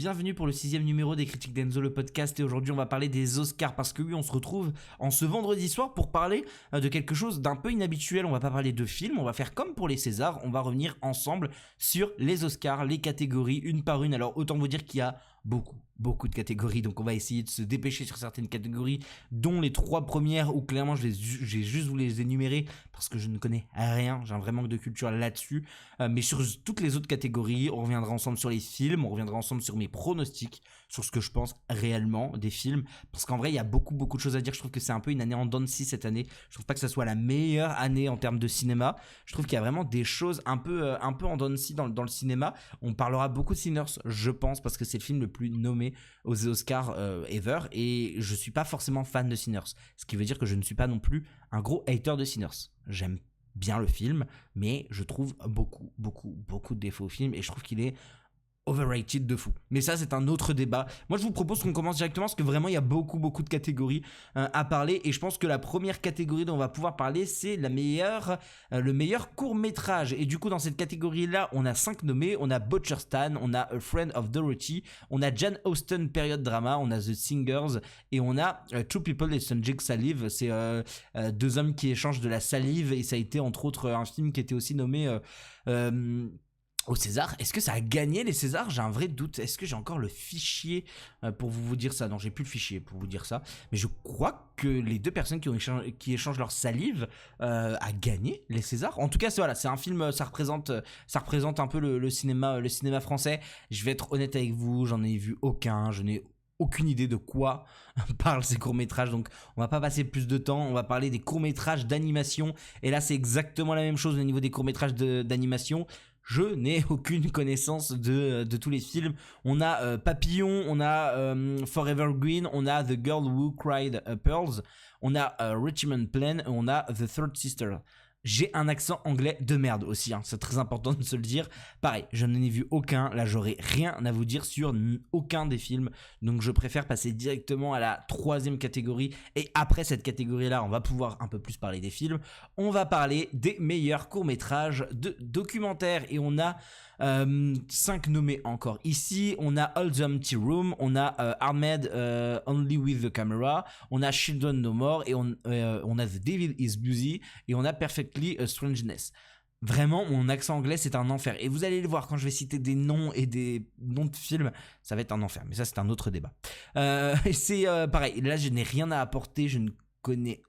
Bienvenue pour le 6e numéro des Critiques d'Enzo, le podcast, et aujourd'hui on va parler des Oscars parce que oui, on se retrouve en ce vendredi soir pour parler de quelque chose d'un peu inhabituel. On va pas parler de films, on va faire comme pour les Césars, on va revenir ensemble sur les Oscars, les catégories une par une. Alors autant vous dire qu'il y a beaucoup de catégories, donc on va essayer de se dépêcher sur certaines catégories, dont les 3 premières où clairement je vais juste vous les énumérer parce que je ne connais rien, j'ai un vrai manque de culture là-dessus, mais sur toutes les autres catégories, on reviendra ensemble sur les films, on reviendra ensemble sur mes pronostics, sur ce que je pense réellement des films, parce qu'en vrai il y a beaucoup de choses à dire. Je trouve que c'est un peu une année en dents de scie cette année. Je trouve pas que ça soit la meilleure année en termes de cinéma. Je trouve qu'il y a vraiment des choses un peu en dents de scie dans le cinéma. On parlera beaucoup de Sinners, je pense, parce que c'est le film le plus nommé aux Oscars ever, et je suis pas forcément fan de Sinners, ce qui veut dire que je ne suis pas non plus un gros hater de Sinners. J'aime bien le film, mais je trouve beaucoup de défauts au film, et je trouve qu'il est overrated de fou. Mais ça, c'est un autre débat. Moi, je vous propose qu'on commence directement parce que vraiment, il y a beaucoup de catégories à parler. Et je pense que la première catégorie dont on va pouvoir parler, c'est le meilleur court-métrage. Et du coup, dans cette catégorie-là, on a 5 nommés. On a Butcher Stan, on a A Friend of Dorothy, on a Jane Austen Period Drama, on a The Singers, et on a Two People Exchanging Salive. C'est 2 hommes qui échangent de la salive. Et ça a été, entre autres, un film qui était aussi nommé au César. Est-ce que ça a gagné les Césars? J'ai un vrai doute. Est-ce que j'ai encore le fichier pour vous dire ça? Non, j'ai plus le fichier pour vous dire ça. Mais je crois que les 2 personnes qui échangent leur salive a gagné les Césars. En tout cas, c'est un film. Ça représente un peu le cinéma français. Je vais être honnête avec vous, j'en ai vu aucun. Je n'ai aucune idée de quoi parlent ces courts-métrages, donc on va pas passer plus de temps, on va parler des courts-métrages d'animation, et là c'est exactement la même chose au niveau des courts-métrages d'animation. Je n'ai aucune connaissance de tous les films. On a Papillon, on a Forever Green, on a The Girl Who Cried Pearls, on a Richmond Plain, on a The Third Sister. J'ai un accent anglais de merde aussi, hein. C'est très important de se le dire. Pareil, je n'en ai vu aucun, là j'aurai rien à vous dire sur aucun des films, donc je préfère passer directement à la 3e catégorie, et après cette catégorie-là, on va pouvoir un peu plus parler des films. On va parler des meilleurs courts-métrages de documentaires, et on a 5 nommés encore ici. On a All the Empty Room, on a Ahmed Only with the Camera, on a Children No More, et on a The Devil is Busy, et on a Perfectly Strangeness. Vraiment, mon accent anglais, c'est un enfer. Et vous allez le voir quand je vais citer des noms et des noms de films, ça va être un enfer. Mais ça, c'est un autre débat. C'est pareil, là, je n'ai rien à apporter, je ne connais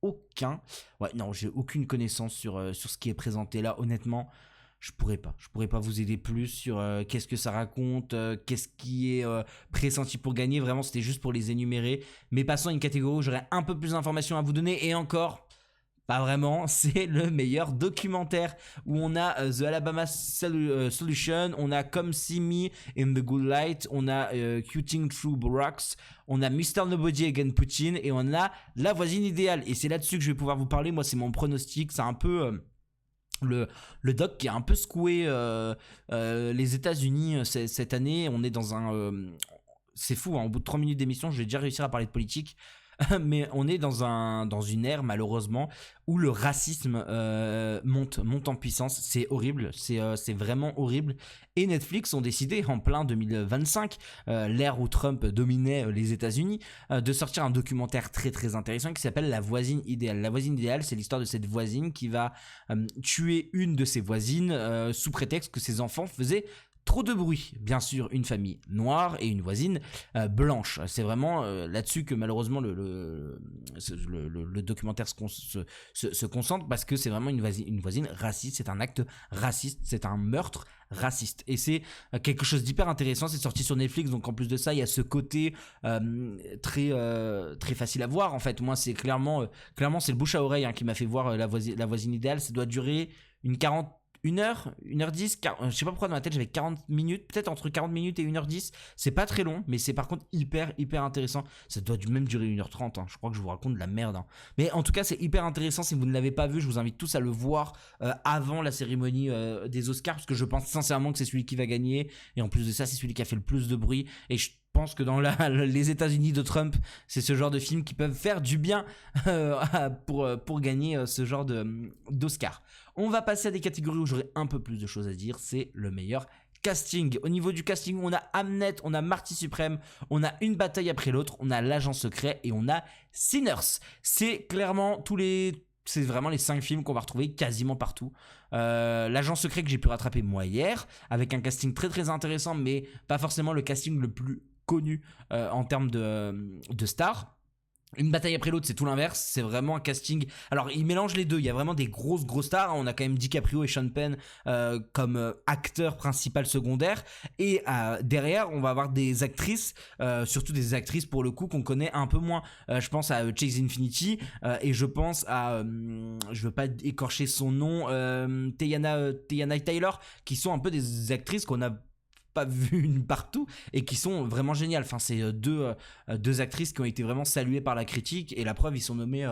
aucun. Ouais, non, j'ai aucune connaissance sur ce qui est présenté là, honnêtement. Je pourrais pas vous aider plus sur qu'est-ce que ça raconte, qu'est-ce qui est pressenti pour gagner. Vraiment, c'était juste pour les énumérer. Mais passons à une catégorie où j'aurais un peu plus d'informations à vous donner, et encore, pas vraiment. C'est le meilleur documentaire, où on a The Alabama Solution, on a Come See Me in the Good Light, on a Cutting Through Rocks, on a Mr. Nobody Again Putin, et on a La Voisine Idéale. Et c'est là-dessus que je vais pouvoir vous parler. Moi, c'est mon pronostic. C'est un peu le doc qui a un peu secoué les États-Unis cette année. On est dans un c'est fou, hein, au bout de 3 minutes d'émission, je vais déjà réussir à parler de politique. Mais on est dans une ère, malheureusement, où le racisme monte en puissance. C'est horrible, c'est vraiment horrible. Et Netflix ont décidé, en plein 2025, l'ère où Trump dominait les États-Unis, de sortir un documentaire très intéressant qui s'appelle La Voisine Idéale. La Voisine Idéale, c'est l'histoire de cette voisine qui va tuer une de ses voisines sous prétexte que ses enfants faisaient trop de bruit. Bien sûr, une famille noire et une voisine blanche. C'est vraiment là-dessus que malheureusement le documentaire se concentre, parce que c'est vraiment une voisine raciste. C'est un acte raciste, c'est un meurtre raciste, et c'est quelque chose d'hyper intéressant. C'est sorti sur Netflix, donc en plus de ça, il y a ce côté très facile à voir. En fait, moi, c'est clairement c'est le bouche à oreille, hein, qui m'a fait voir la voisine idéale. Ça doit durer une heure 10, je sais pas pourquoi dans ma tête j'avais 40 minutes, peut-être entre 40 minutes et 1h10, c'est pas très long, mais c'est par contre hyper intéressant. Ça doit même durer 1h30, hein. Je crois que je vous raconte de la merde, hein. Mais en tout cas, c'est hyper intéressant. Si vous ne l'avez pas vu, je vous invite tous à le voir avant la cérémonie des Oscars, parce que je pense sincèrement que c'est celui qui va gagner, et en plus de ça, c'est celui qui a fait le plus de bruit, et je pense que dans les États-Unis de Trump, c'est ce genre de films qui peuvent faire du bien pour gagner ce genre d'Oscar. On va passer à des catégories où j'aurai un peu plus de choses à dire. C'est le meilleur casting. Au niveau du casting, on a Hamnet, on a Marty Suprême, on a Une bataille après l'autre, on a L'agent secret et on a Sinners. C'est clairement c'est vraiment les 5 films qu'on va retrouver quasiment partout. L'agent secret que j'ai pu rattraper moi hier, avec un casting très très intéressant, mais pas forcément le casting le plus connu en termes de stars. Une bataille après l'autre, c'est tout l'inverse, c'est vraiment un casting. Alors, il mélange les deux, il y a vraiment des grosses stars. On a quand même DiCaprio et Sean Penn comme acteurs principaux secondaires. Et derrière, on va avoir des actrices, surtout des actrices pour le coup qu'on connaît un peu moins. Je pense à Chase Infinity et je pense à, je veux pas écorcher son nom, Teyana Taylor, qui sont un peu des actrices qu'on a pas vu partout et qui sont vraiment géniales. Enfin, c'est deux actrices qui ont été vraiment saluées par la critique et la preuve, ils sont nommés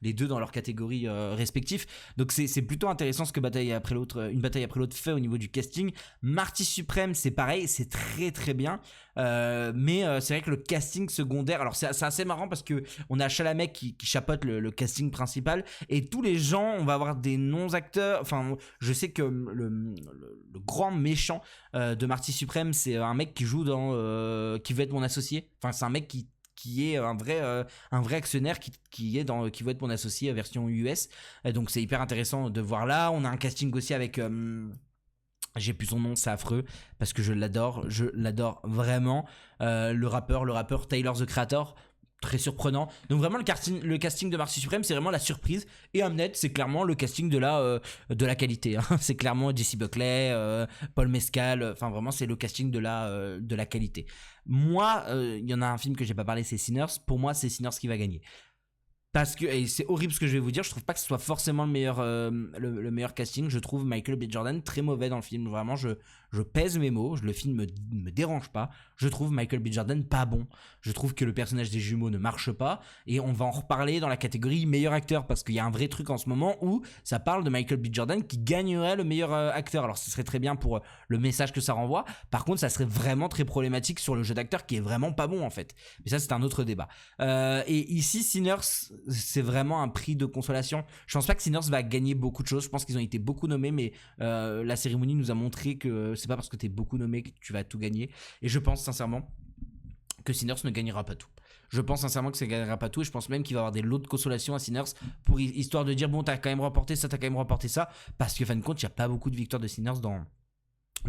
les deux dans leurs catégories respectives. Donc c'est plutôt intéressant ce que Une bataille après l'autre fait au niveau du casting. Marty Suprême, c'est pareil, c'est très très bien. Mais c'est vrai que le casting secondaire, alors c'est assez marrant parce que on a Chalamet qui chapeaute le casting principal et tous les gens, on va avoir des non-acteurs. Enfin, je sais que le grand méchant de Marty Suprême, c'est un mec qui joue dans Qui veut être mon associé. Enfin, c'est un mec qui est un vrai actionnaire qui veut être mon associé version US. Et donc c'est hyper intéressant de voir là. On a un casting aussi avec j'ai plus son nom, c'est affreux parce que je l'adore vraiment. Le rappeur Tyler the Creator, très surprenant. Donc vraiment le casting de Marty Suprême, c'est vraiment la surprise. Et Hamnet, c'est clairement le casting de la qualité. Hein. C'est clairement Jessie Buckley, Paul Mescal. Enfin vraiment, c'est le casting de la qualité. Moi, il y en a un film que j'ai pas parlé, c'est Sinners. Pour moi, c'est Sinners qui va gagner. Parce que, et c'est horrible ce que je vais vous dire, je trouve pas que ce soit forcément le meilleur casting. Je trouve Michael B. Jordan très mauvais dans le film. Vraiment, je pèse mes mots, le film me dérange pas. Je trouve Michael B. Jordan pas bon. Je trouve que le personnage des jumeaux ne marche pas. Et on va en reparler dans la catégorie meilleur acteur, parce qu'il y a un vrai truc en ce moment où ça parle de Michael B. Jordan qui gagnerait le meilleur acteur. Alors, ce serait très bien pour le message que ça renvoie. Par contre, ça serait vraiment très problématique sur le jeu d'acteur qui est vraiment pas bon en fait. Mais ça, c'est un autre débat. Et ici, Sinners, c'est vraiment un prix de consolation. Je pense pas que Sinners va gagner beaucoup de choses. Je pense qu'ils ont été beaucoup nommés, mais la cérémonie nous a montré que c'est pas parce que t'es beaucoup nommé que tu vas tout gagner. Et je pense sincèrement que Sinners ne gagnera pas tout. Je pense sincèrement que ça ne gagnera pas tout et je pense même qu'il va y avoir des lots de consolation à Sinners pour histoire de dire bon, t'as quand même remporté ça, parce que fin de compte, il n'y a pas beaucoup de victoires de Sinners dans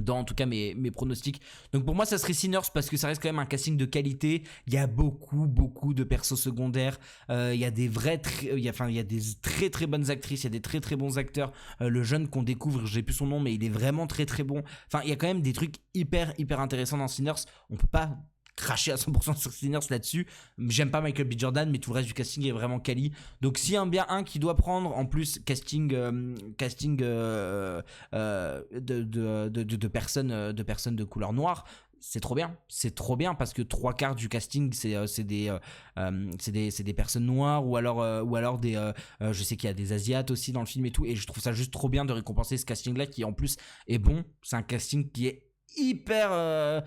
en tout cas mes pronostics. Donc pour moi ça serait Sinners parce que ça reste quand même un casting de qualité. Il y a beaucoup de persos secondaires. Il y a des il y a des très très bonnes actrices, il y a des très très bons acteurs. Le jeune qu'on découvre, j'ai plus son nom, mais il est vraiment très très bon. Enfin il y a quand même des trucs hyper intéressants dans Sinners. On peut pas cracher à 100% sur Sinners là-dessus. J'aime pas Michael B. Jordan, mais tout le reste du casting est vraiment quali. Donc s'il y a bien un qui doit prendre en plus casting de personnes de couleur noire, c'est trop bien parce que 3/4 du casting c'est des personnes noires ou alors des je sais qu'il y a des asiates aussi dans le film et tout, et je trouve ça juste trop bien de récompenser ce casting là qui en plus est bon. C'est un casting qui est hyper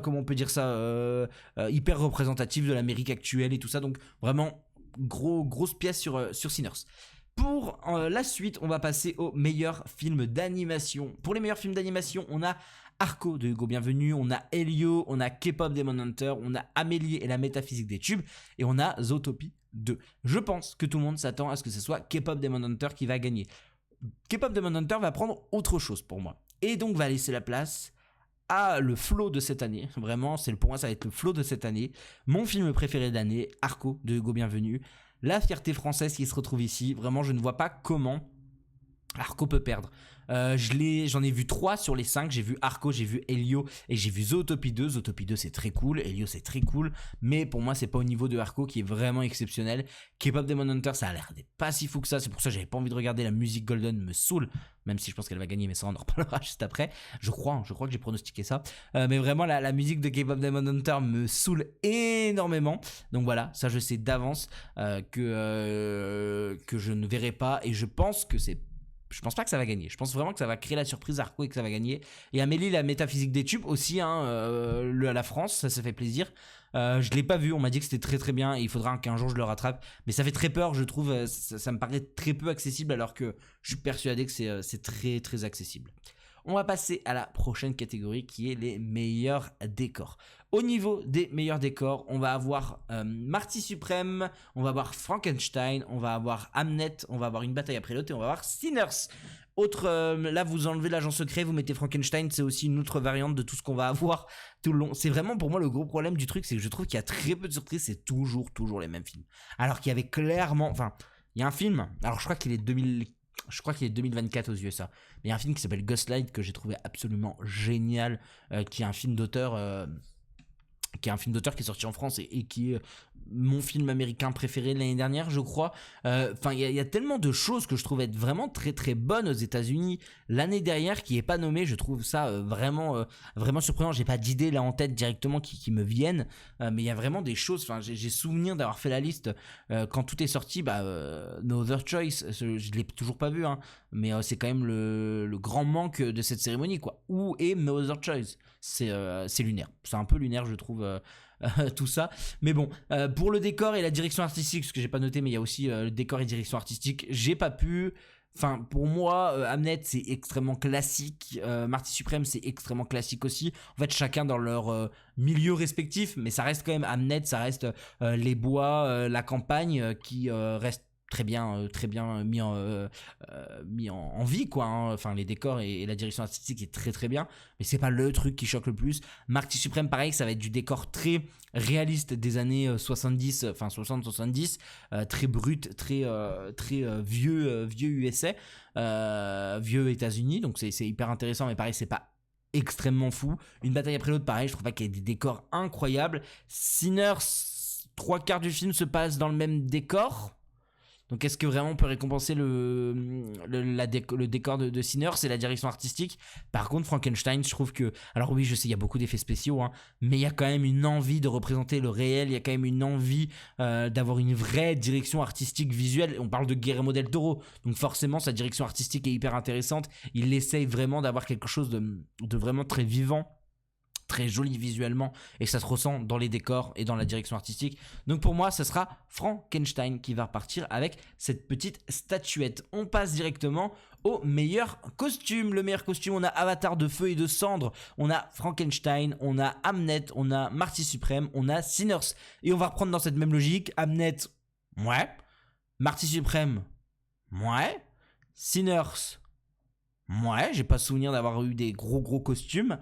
comment on peut dire ça, hyper représentatif de l'Amérique actuelle et tout ça. Donc vraiment grosse pièce sur Sinners. Pour la suite, on va passer aux meilleurs films d'animation. Pour les meilleurs films d'animation, on a Arco de Hugo Bienvenu, on a Elio, on a K-pop Demon Hunter, on a Amélie et la métaphysique des tubes, et on a Zootopie 2. Je pense que tout le monde s'attend à ce que ce soit K-pop Demon Hunter qui va gagner. K-pop Demon Hunter va prendre autre chose pour moi, et donc va laisser la place à le flow de cette année. Vraiment, pour moi ça va être le flow de cette année. Mon film préféré de l'année, Arco de Hugo Bienvenu. La fierté française qui se retrouve ici. Vraiment, je ne vois pas comment Arco peut perdre. J'en ai vu 3 sur les 5. J'ai vu Arco, j'ai vu Elio et j'ai vu Zootopie 2. Zootopie 2 c'est très cool, Elio c'est très cool, mais pour moi c'est pas au niveau de Arco qui est vraiment exceptionnel. K-pop Demon Hunter, ça a l'air d'être pas si fou que ça, c'est pour ça que j'avais pas envie de regarder. La musique Golden me saoule, même si je pense qu'elle va gagner, mais ça on en reparlera juste après. Je crois que j'ai pronostiqué ça, mais vraiment la musique de K-pop Demon Hunter me saoule énormément. Donc voilà, ça je sais d'avance que je ne verrai pas, et je pense pas que ça va gagner. Je pense vraiment que ça va créer la surprise Arco et que ça va gagner. Et Amélie, la métaphysique des tubes aussi, la France, ça fait plaisir. Je l'ai pas vu, on m'a dit que c'était très très bien et il faudra qu'un jour je le rattrape. Mais ça fait très peur, je trouve. Ça me paraît très peu accessible alors que je suis persuadé que c'est très très accessible. On va passer à la prochaine catégorie qui est les meilleurs décors. Au niveau des meilleurs décors, on va avoir Marty Suprême, on va avoir Frankenstein, on va avoir Hamnet, on va avoir Une bataille après l'autre et on va avoir Sinners. Autre, là vous enlevez l'agent secret, vous mettez Frankenstein, c'est aussi une autre variante de tout ce qu'on va avoir tout le long. C'est vraiment pour moi le gros problème du truc, c'est que je trouve qu'il y a très peu de surprises, c'est toujours les mêmes films. Alors qu'il y avait clairement, enfin, il y a un film, alors je crois qu'il est 2024 aux USA, mais il y a un film qui s'appelle Ghostlight que j'ai trouvé absolument génial, qui est un film d'auteur... qui est un film d'auteur qui est sorti en France et qui est mon film américain préféré de l'année dernière, je crois. Enfin, il y a tellement de choses que je trouve être vraiment très très bonnes aux États-Unis l'année dernière qui est pas nommée. Je trouve ça vraiment surprenant. J'ai pas d'idées là en tête directement qui me viennent, mais il y a vraiment des choses. Enfin, j'ai souvenir d'avoir fait la liste quand tout est sorti. No Other Choice, je l'ai toujours pas vu, hein, mais c'est quand même le grand manque de cette cérémonie, quoi. Où est No Other Choice? C'est lunaire. C'est un peu lunaire, je trouve. Tout ça, mais bon, pour le décor et la direction artistique, ce que j'ai pas noté, mais il y a aussi le décor et direction artistique, j'ai pas pu. Enfin, pour moi, Hamnet c'est extrêmement classique, Marty Suprême c'est extrêmement classique aussi. En fait, chacun dans leur milieu respectif, mais ça reste quand même Hamnet, ça reste les bois, la campagne qui reste très bien mis en vie, quoi, hein. Enfin, les décors et la direction artistique est très très bien, mais c'est pas le truc qui choque le plus. Marty Suprême, pareil, ça va être du décor très réaliste des années 70, enfin 60-70, très brut, très vieux USA, vieux États-Unis, donc c'est hyper intéressant, mais pareil, c'est pas extrêmement fou. Une bataille après l'autre, pareil, je trouve pas qu'il y ait des décors incroyables. Sinners, 3/4 du film se passe dans le même décor. Donc est-ce que vraiment on peut récompenser le décor de Sinners? C'est la direction artistique. Par contre, Frankenstein, je trouve que... Alors oui, je sais, il y a beaucoup d'effets spéciaux, hein, mais il y a quand même une envie de représenter le réel, il y a quand même une envie d'avoir une vraie direction artistique visuelle. On parle de Guillermo del Toro, donc forcément sa direction artistique est hyper intéressante. Il essaye vraiment d'avoir quelque chose de vraiment très vivant, très joli visuellement, et ça se ressent dans les décors et dans la direction artistique. Donc pour moi, ce sera Frankenstein qui va repartir avec cette petite statuette. On passe directement au meilleur costume. Le meilleur costume, on a Avatar de feu et de cendre, on a Frankenstein, on a Hamnet, on a Marty Suprême, on a Sinners. Et on va reprendre dans cette même logique. Hamnet, ouais. Marty Suprême, ouais. Sinners, ouais. J'ai pas souvenir d'avoir eu des gros costumes.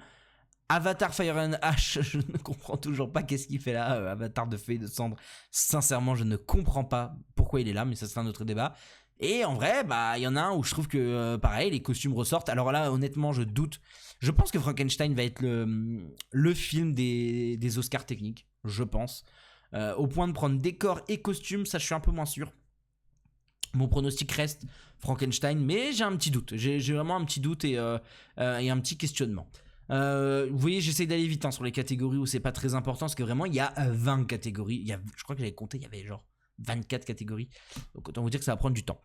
Avatar Fire and Ash, je ne comprends toujours pas qu'est-ce qu'il fait là, Avatar de feu et de cendre. Sincèrement, je ne comprends pas pourquoi il est là, mais ça c'est un autre débat. Et en vrai, il y en a un où je trouve que, pareil, les costumes ressortent. Alors là, honnêtement, je doute. Je pense que Frankenstein va être le film des Oscars techniques, je pense. Au point de prendre décor et costume, ça je suis un peu moins sûr. Mon pronostic reste Frankenstein, mais j'ai un petit doute. J'ai vraiment un petit doute et un petit questionnement. Vous voyez, j'essaie d'aller vite, hein, sur les catégories où c'est pas très important, parce que vraiment il y a 20 catégories. Je crois que j'avais compté, il y avait genre 24 catégories. Donc autant vous dire que ça va prendre du temps.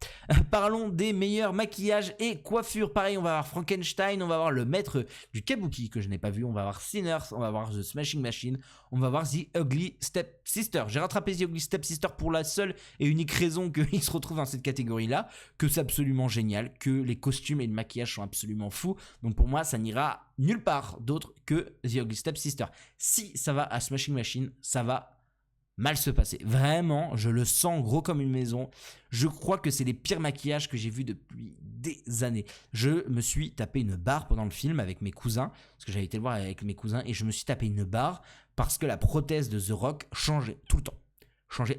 Parlons des meilleurs maquillages et coiffures. Pareil, on va avoir Frankenstein, on va avoir le maître du kabuki que je n'ai pas vu, on va avoir Sinners, on va avoir The Smashing Machine, on va avoir The Ugly Step Sister. J'ai rattrapé The Ugly Step Sister pour la seule et unique raison qu'il se retrouve dans cette catégorie-là, que c'est absolument génial, que les costumes et le maquillage sont absolument fous. Donc pour moi, ça n'ira nulle part d'autre que The Ugly Step Sister. Si ça va à Smashing Machine, ça va mal se passer. Vraiment, je le sens gros comme une maison. Je crois que c'est les pires maquillages que j'ai vus depuis des années. Je me suis tapé une barre pendant le film avec mes cousins, parce que j'avais été le voir avec mes cousins, et je me suis tapé une barre parce que la prothèse de The Rock changeait tout le temps.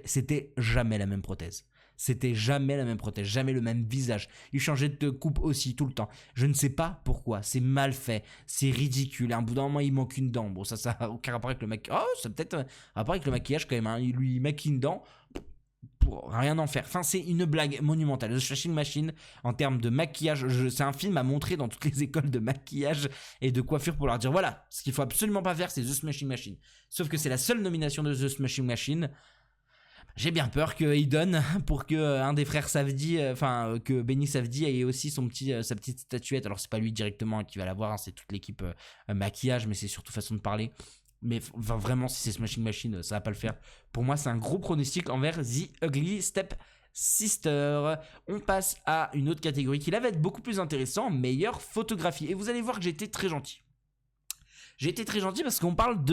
C'était jamais la même prothèse. C'était jamais la même prothèse, jamais le même visage. Il changeait de coupe aussi tout le temps. Je ne sais pas pourquoi. C'est mal fait, c'est ridicule. À un bout d'un moment, il manque une dent. Bon, ça n'a aucun rapport avec le maquillage. Oh, ça a peut-être un rapport avec le maquillage quand même, hein. Il lui maquille une dent pour rien en faire. Enfin, c'est une blague monumentale. The Smashing Machine, en termes de maquillage, c'est un film à montrer dans toutes les écoles de maquillage et de coiffure pour leur dire voilà, ce qu'il faut absolument pas faire, c'est The Smashing Machine. Sauf que c'est la seule nomination de The Smashing Machine. J'ai bien peur qu'il donne pour que un des frères Safdie, que Benny Safdie ait aussi sa petite statuette. Alors c'est pas lui directement qui va l'avoir, hein, c'est toute l'équipe maquillage, mais c'est surtout façon de parler. Mais vraiment, si c'est Smashing Machine, ça va pas le faire. Pour moi, c'est un gros pronostic envers The Ugly Step Sister. On passe à une autre catégorie qui là va être beaucoup plus intéressant, meilleure photographie. Et vous allez voir que j'ai été très gentil. J'ai été très gentil parce qu'on parle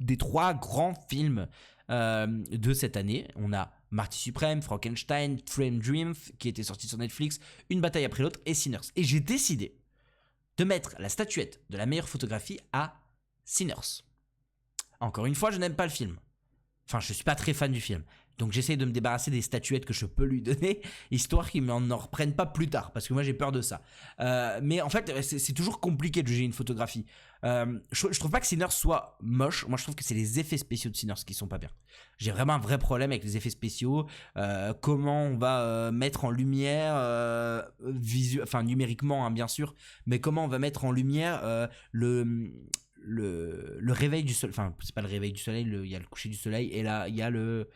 des 3 grands films de cette année. On a Marty Supreme, Frankenstein, Frame Dreams qui était sorti sur Netflix, Une bataille après l'autre et Sinners. Et j'ai décidé de mettre la statuette de la meilleure photographie à Sinners. Encore une fois, je n'aime pas le film. Enfin, je suis pas très fan du film. Donc j'essaie de me débarrasser des statuettes que je peux lui donner, histoire qu'ils m'en reprennent pas plus tard, parce que moi j'ai peur de ça. Mais en fait, c'est toujours compliqué de juger une photographie. Je trouve pas que Sinners soit moche, moi je trouve que c'est les effets spéciaux de Sinners qui sont pas bien. J'ai vraiment un vrai problème avec les effets spéciaux, comment on va mettre en lumière, enfin numériquement hein, bien sûr, mais comment on va mettre en lumière le réveil du soleil, enfin c'est pas le réveil du soleil, il y a le coucher du soleil et là il y a le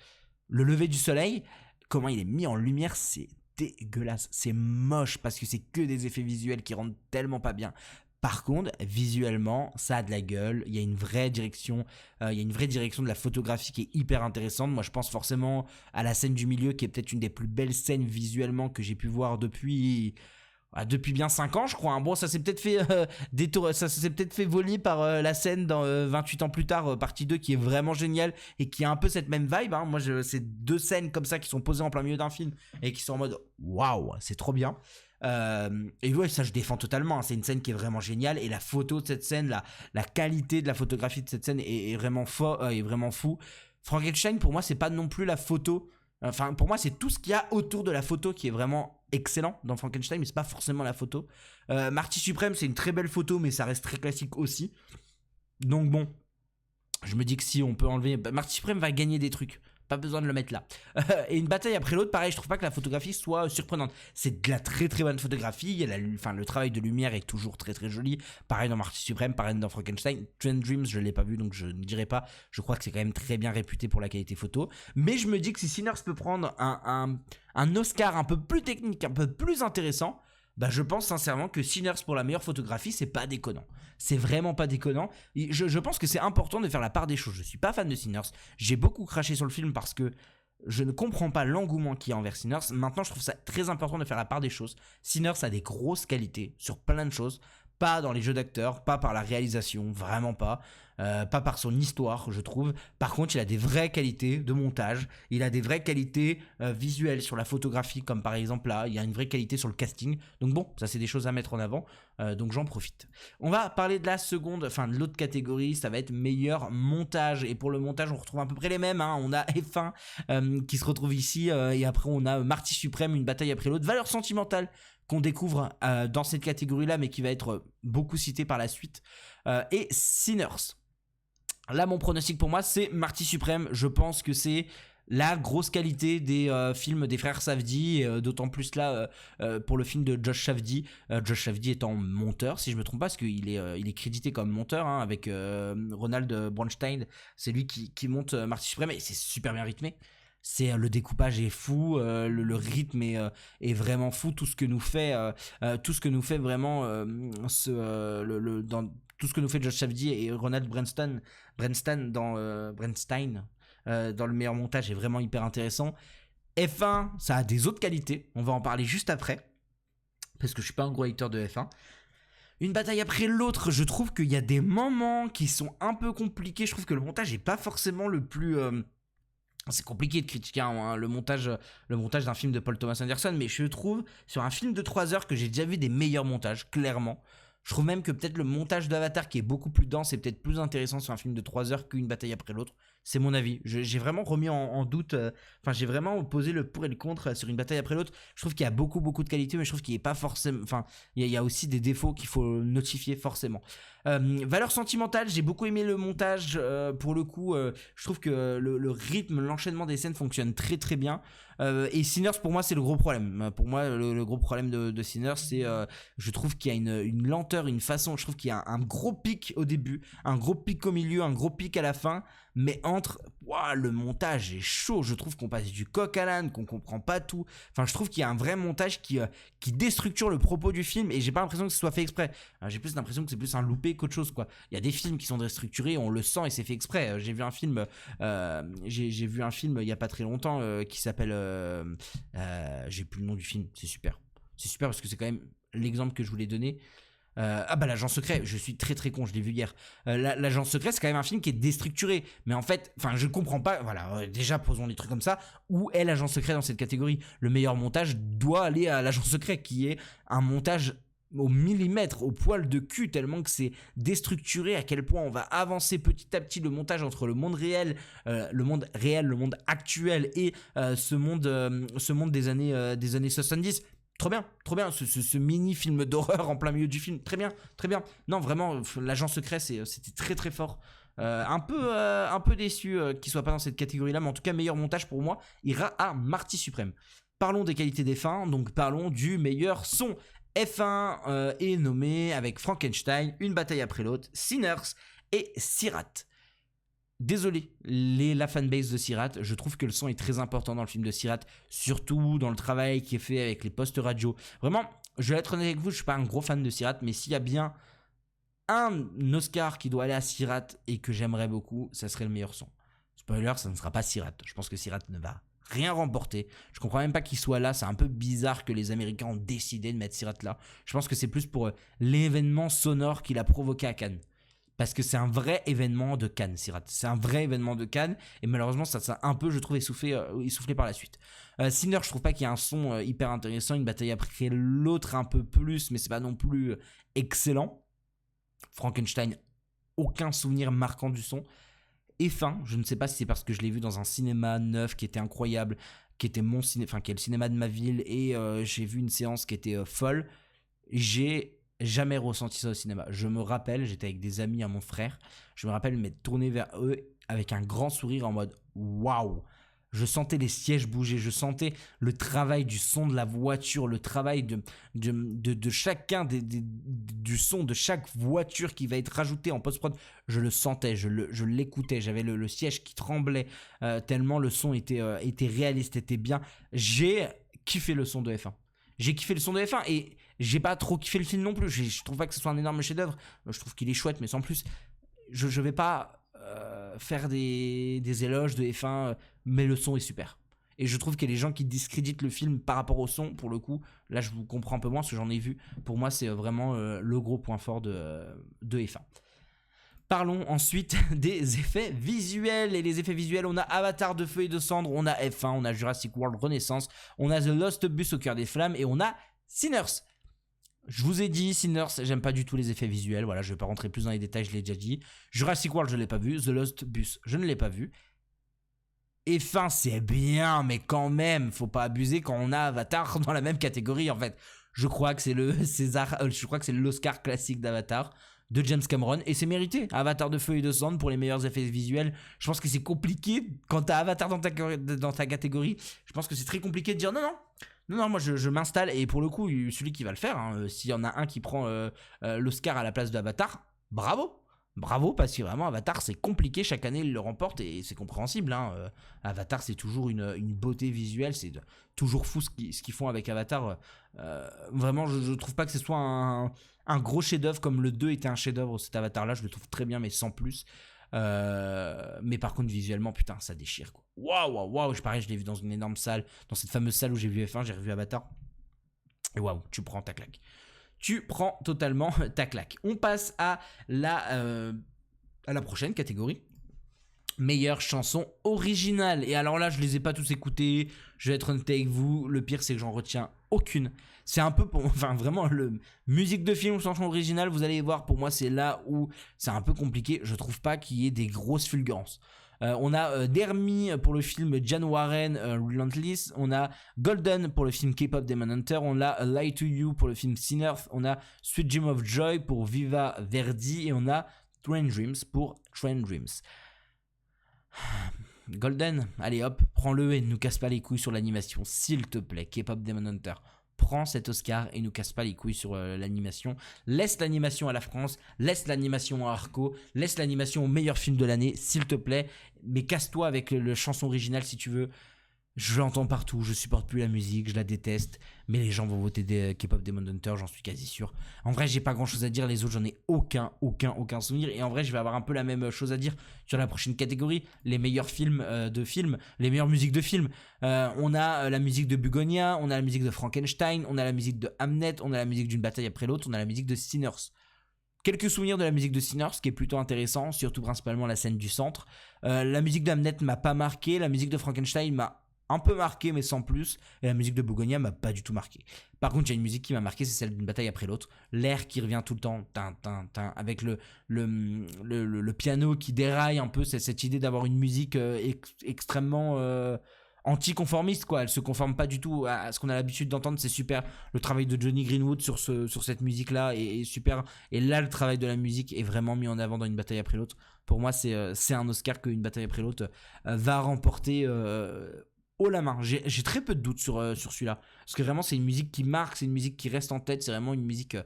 lever du soleil, comment il est mis en lumière, c'est dégueulasse, c'est moche parce que c'est que des effets visuels qui rendent tellement pas bien. Par contre, visuellement, ça a de la gueule, il y a une vraie direction, de la photographie qui est hyper intéressante. Moi, je pense forcément à la scène du milieu qui est peut-être une des plus belles scènes visuellement que j'ai pu voir depuis bien 5 ans je crois. Bon, ça s'est peut-être fait ça s'est peut-être fait voler par la scène dans 28 ans plus tard, partie 2 qui est vraiment géniale et qui a un peu cette même vibe hein. Moi c'est 2 scènes comme ça qui sont posées en plein milieu d'un film et qui sont en mode waouh, c'est trop bien. Et ouais, ça je défends totalement hein. C'est une scène qui est vraiment géniale et la photo de cette scène, la qualité de la photographie de cette scène est vraiment fou. Frankenstein pour moi c'est pas non plus la photo. Enfin, pour moi, c'est tout ce qu'il y a autour de la photo qui est vraiment excellent dans Frankenstein, mais c'est pas forcément la photo. Marty Supreme, c'est une très belle photo, mais ça reste très classique aussi. Donc bon, je me dis que si on peut enlever... Marty Supreme va gagner des trucs. Pas besoin de le mettre là. Et Une bataille après l'autre, pareil, je trouve pas que la photographie soit surprenante. C'est de la très très bonne photographie. Le travail de lumière est toujours très très joli. Pareil dans Marty Supreme, pareil dans Frankenstein. Trend Dreams, je l'ai pas vu donc je ne dirai pas. Je crois que c'est quand même très bien réputé pour la qualité photo. Mais je me dis que si Sinners peut prendre un Oscar un peu plus technique, un peu plus intéressant, bah je pense sincèrement que Sinners pour la meilleure photographie, c'est pas déconnant. C'est vraiment pas déconnant. Je pense que c'est important de faire la part des choses. Je suis pas fan de Sinners. J'ai beaucoup craché sur le film parce que je ne comprends pas l'engouement qu'il y a envers Sinners. Maintenant, je trouve ça très important de faire la part des choses. Sinners a des grosses qualités sur plein de choses. Pas dans les jeux d'acteurs, pas par la réalisation, vraiment pas. Pas par son histoire, je trouve. Par contre, il a des vraies qualités de montage. Il a des vraies qualités visuelles sur la photographie, comme par exemple là, il y a une vraie qualité sur le casting. Donc bon, ça c'est des choses à mettre en avant. Donc j'en profite. On va parler de de l'autre catégorie. Ça va être meilleur montage. Et pour le montage, on retrouve à peu près les mêmes. Hein. On a F1 qui se retrouve ici. Et après, on a Marty Supreme, Une bataille après l'autre. Valeur sentimentale qu'on découvre dans cette catégorie-là, mais qui va être beaucoup citée par la suite. Et Sinners. Là, mon pronostic pour moi, c'est Marty Supreme. Je pense que c'est la grosse qualité des films des frères Safdie, d'autant plus là pour le film de Josh Safdie. Josh Safdie étant monteur, si je me trompe pas, parce qu'il est crédité comme monteur hein, avec Ronald Bronstein. C'est lui qui monte Marty Supreme et c'est super bien rythmé. Le découpage est fou, le rythme est vraiment fou. Tout ce que nous fait vraiment tout ce que nous fait Josh Safdie et Ronald Bernstein dans le meilleur montage est vraiment hyper intéressant. F1, ça a des autres qualités, on va en parler juste après, parce que je suis pas un gros hater de F1. Une bataille après l'autre, je trouve qu'il y a des moments qui sont un peu compliqués. Je trouve que le montage est pas forcément le plus... C'est compliqué de critiquer hein, le montage d'un film de Paul Thomas Anderson, mais je trouve sur un film de 3 heures que j'ai déjà vu des meilleurs montages, clairement. Je trouve même que peut-être le montage d'Avatar qui est beaucoup plus dense est peut-être plus intéressant sur un film de 3 heures qu'Une bataille après l'autre. C'est mon avis. J'ai vraiment remis en doute, j'ai vraiment posé le pour et le contre sur Une bataille après l'autre. Je trouve qu'il y a beaucoup de qualités, mais je trouve qu'il n'est pas forcément... il y a aussi des défauts qu'il faut notifier forcément. Valeur sentimentale, j'ai beaucoup aimé le montage. Pour le coup, je trouve que le rythme, l'enchaînement des scènes fonctionne très très bien. Et Sinners, pour moi, c'est le gros problème. Pour moi, le gros problème de Sinners, c'est je trouve qu'il y a une lenteur, une façon. Je trouve qu'il y a un gros pic au début, un gros pic au milieu, un gros pic à la fin. Mais waouh, le montage est chaud. Je trouve qu'on passe du coq à l'âne, qu'on comprend pas tout. Enfin, je trouve qu'il y a un vrai montage qui déstructure le propos du film et j'ai pas l'impression que ce soit fait exprès. J'ai plus l'impression que c'est plus un loupé qu'autre chose, quoi. Il y a des films qui sont déstructurés, on le sent et c'est fait exprès. J'ai vu un film il y a pas très longtemps qui s'appelle j'ai plus le nom du film. C'est super. C'est super parce que c'est quand même l'exemple que je voulais donner. L'agent secret, je suis très très con, je l'ai vu hier. L'agent secret, c'est quand même un film qui est déstructuré, mais en fait, je comprends pas. Voilà, déjà posons des trucs comme ça. Où est l'agent secret dans cette catégorie? Le meilleur montage doit aller à l'agent secret, qui est un montage au millimètre, au poil de cul, tellement que c'est déstructuré, à quel point on va avancer petit à petit le montage entre le monde réel, le monde actuel et ce monde des années 70. Trop bien, ce mini film d'horreur en plein milieu du film, très bien. Non, vraiment, l'agent secret, c'était très très fort. Un peu déçu qu'il soit pas dans cette catégorie-là, mais en tout cas, meilleur montage pour moi ira à Marty Suprême. Parlons des qualités des fins, donc parlons du meilleur son. F1 est nommé avec Frankenstein, Une bataille après l'autre, Sinners et Sirat. Désolé, la fanbase de Sirat, je trouve que le son est très important dans le film de Sirat, surtout dans le travail qui est fait avec les postes radio. Vraiment, je vais être honnête avec vous, je suis pas un gros fan de Sirat, mais s'il y a bien un Oscar qui doit aller à Sirat et que j'aimerais beaucoup, ça serait le meilleur son. Spoiler, ça ne sera pas Sirat. Je pense que Sirat ne va rien remporter. Je comprends même pas qu'il soit là. C'est un peu bizarre que les Américains ont décidé de mettre Sirat là. Je pense que c'est plus pour l'événement sonore qu'il a provoqué à Cannes. Parce que c'est un vrai événement de Cannes, Sirat. C'est un vrai événement de Cannes. Et malheureusement, ça a un peu, je trouve, essoufflé par la suite. Sinner, je trouve pas qu'il y ait un son hyper intéressant. Une bataille après l'autre un peu plus, mais c'est pas non plus excellent. Frankenstein, aucun souvenir marquant du son. Et fin, je ne sais pas si c'est parce que je l'ai vu dans un cinéma neuf qui était incroyable, qui était qui est le cinéma de ma ville, et j'ai vu une séance qui était folle. J'ai jamais ressenti ça au cinéma. Je me rappelle, j'étais avec des amis à mon frère, je me rappelle m'être tourné vers eux avec un grand sourire en mode waouh. Je sentais les sièges bouger, je sentais le travail du son de la voiture, le travail de chacun du son de chaque voiture qui va être rajouté en post-prod. Je le sentais, je l'écoutais, j'avais le siège qui tremblait tellement le son était réaliste, était bien. J'ai kiffé le son de F1. J'ai kiffé le son de F1 et j'ai pas trop kiffé le film non plus. Je trouve pas que ce soit un énorme chef-d'œuvre. Je trouve qu'il est chouette, mais sans plus. Je vais pas faire des éloges de F1, mais le son est super. Et je trouve que les gens qui discréditent le film par rapport au son, pour le coup, là je vous comprends un peu moins parce que j'en ai vu. Pour moi, c'est vraiment le gros point fort de F1. Parlons ensuite des effets visuels. Et les effets visuels, on a Avatar de feu et de cendre, on a F1, on a Jurassic World Renaissance, on a The Lost Bus au cœur des flammes et on a Sinners. Je vous ai dit, Sinners, j'aime pas du tout les effets visuels. Voilà, je vais pas rentrer plus dans les détails, je l'ai déjà dit. Jurassic World, je l'ai pas vu. The Lost Bus, je ne l'ai pas vu. F1, c'est bien, mais quand même, faut pas abuser quand on a Avatar dans la même catégorie, en fait. Je crois que c'est l'Oscar classique d'Avatar de James Cameron et c'est mérité. Avatar de feu et de cendre pour les meilleurs effets visuels. Je pense que c'est compliqué quand t'as Avatar dans ta catégorie. Je pense que c'est très compliqué de dire non, moi je m'installe et pour le coup, celui qui va le faire, hein, s'il y en a un qui prend l'Oscar à la place d'Avatar, bravo parce que vraiment Avatar c'est compliqué, chaque année il le remporte et c'est compréhensible, hein. Avatar c'est toujours une beauté visuelle, c'est toujours fou ce qu'ils font avec Avatar. Vraiment je trouve pas que ce soit un gros chef-d'œuvre comme le 2 était un chef-d'œuvre, cet Avatar là je le trouve très bien mais sans plus. Mais par contre visuellement putain ça déchire quoi. Waouh, pareil je l'ai vu dans une énorme salle, dans cette fameuse salle où j'ai vu F1, j'ai revu Avatar et waouh, tu prends ta claque. Tu prends totalement ta claque. On passe à la prochaine catégorie. Meilleure chanson originale. Et alors là, je les ai pas tous écoutés. Je vais être honnête avec vous. Le pire, c'est que j'en retiens aucune. C'est un peu vraiment le musique de film chanson originale. Vous allez voir, pour moi, c'est là où c'est un peu compliqué. Je trouve pas qu'il y ait des grosses fulgurances. On a Dermy pour le film Jan Warren Relentless, on a Golden pour le film K-Pop Demon Hunter, on a A Lie to You pour le film Sinners, on a Sweet Dream of Joy pour Viva Verdi et on a Train Dreams pour Train Dreams. Golden, allez hop, prends-le et ne nous casse pas les couilles sur l'animation, s'il te plaît. K-Pop Demon Hunter, prends cet Oscar et nous casse pas les couilles sur l'animation. Laisse l'animation à la France, laisse l'animation à Arco, laisse l'animation au meilleur film de l'année, s'il te plaît. Mais casse-toi avec le chanson originale si tu veux. Je l'entends partout, je supporte plus la musique, je la déteste, mais les gens vont voter des K-pop Demon Hunter, j'en suis quasi sûr. En vrai, j'ai pas grand chose à dire, les autres, j'en ai aucun souvenir. Et en vrai, je vais avoir un peu la même chose à dire sur la prochaine catégorie, les meilleurs films de films, les meilleures musiques de films. On a la musique de Bugonia, on a la musique de Frankenstein, on a la musique de Hamnet, on a la musique d'une bataille après l'autre, on a la musique de Sinners. Quelques souvenirs de la musique de Sinners, qui est plutôt intéressant, surtout principalement la scène du centre. La musique de Hamnet m'a pas marqué, la musique de Frankenstein m'a un peu marqué mais sans plus, et la musique de Bugonia m'a pas du tout marqué. Par contre, il y a une musique qui m'a marqué, c'est celle d'une bataille après l'autre, l'air qui revient tout le temps, avec le piano qui déraille un peu, c'est cette idée d'avoir une musique extrêmement anticonformiste, quoi. Elle se conforme pas du tout à ce qu'on a l'habitude d'entendre, c'est super. Le travail de Johnny Greenwood sur cette musique là est super, et là le travail de la musique est vraiment mis en avant dans une bataille après l'autre. Pour moi, c'est un Oscar qu'une bataille après l'autre va remporter haut la main. J'ai très peu de doutes sur celui-là, parce que vraiment c'est une musique qui marque, c'est une musique qui reste en tête, c'est vraiment une musique